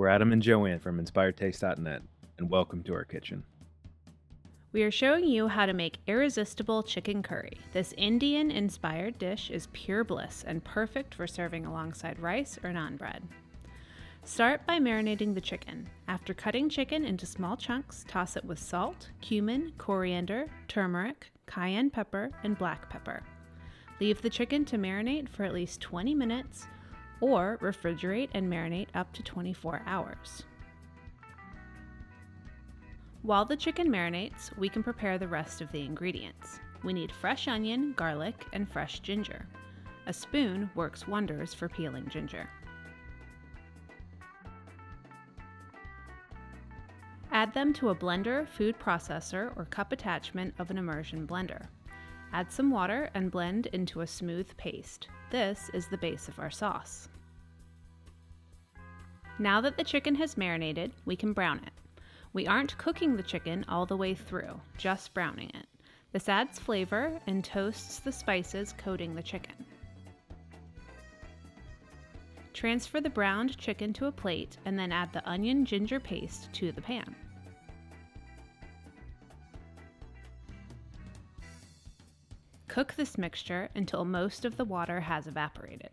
We're Adam and Joanne from InspiredTaste.net, and welcome to our kitchen. We are showing you how to make irresistible chicken curry. This Indian-inspired dish is pure bliss and perfect for serving alongside rice or naan bread. Start by marinating the chicken. After cutting chicken into small chunks, toss it with salt, cumin, coriander, turmeric, cayenne pepper, and black pepper. Leave the chicken to marinate for at least 20 minutes, or refrigerate and marinate up to 24 hours. While the chicken marinates, we can prepare the rest of the ingredients. We need fresh onion, garlic, and fresh ginger. A spoon works wonders for peeling ginger. Add them to a blender, food processor, or cup attachment of an immersion blender. Add some water and blend into a smooth paste. This is the base of our sauce. Now that the chicken has marinated, we can brown it. We aren't cooking the chicken all the way through, just browning it. This adds flavor and toasts the spices coating the chicken. Transfer the browned chicken to a plate and then add the onion ginger paste to the pan. Cook this mixture until most of the water has evaporated.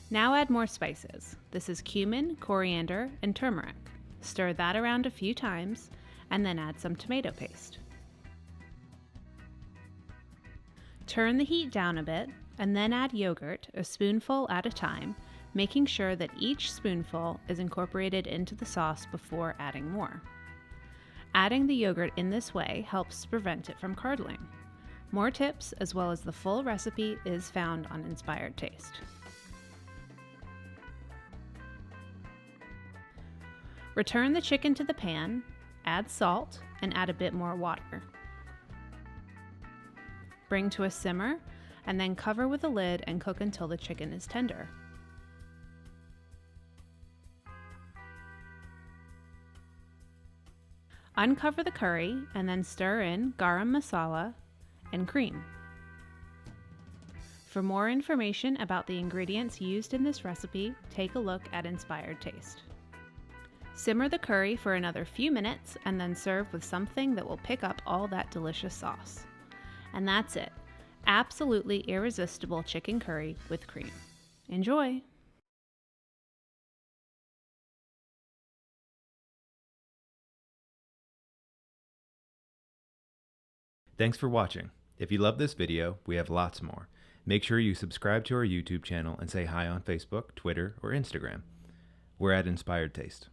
Now add more spices. This is cumin, coriander, and turmeric. Stir that around a few times and then add some tomato paste. Turn the heat down a bit and then add yogurt, a spoonful at a time, making sure that each spoonful is incorporated into the sauce before adding more. Adding the yogurt in this way helps prevent it from curdling. More tips as well as the full recipe is found on Inspired Taste. Return the chicken to the pan, add salt, and add a bit more water. Bring to a simmer, and then cover with a lid and cook until the chicken is tender. Uncover the curry and then stir in garam masala and cream. For more information about the ingredients used in this recipe, take a look at Inspired Taste. Simmer the curry for another few minutes and then serve with something that will pick up all that delicious sauce. And that's it. Absolutely irresistible chicken curry with cream. Enjoy! Thanks for watching. If you love this video, we have lots more. Make sure you subscribe to our YouTube channel and say hi on Facebook, Twitter, or Instagram. We're at Inspired Taste.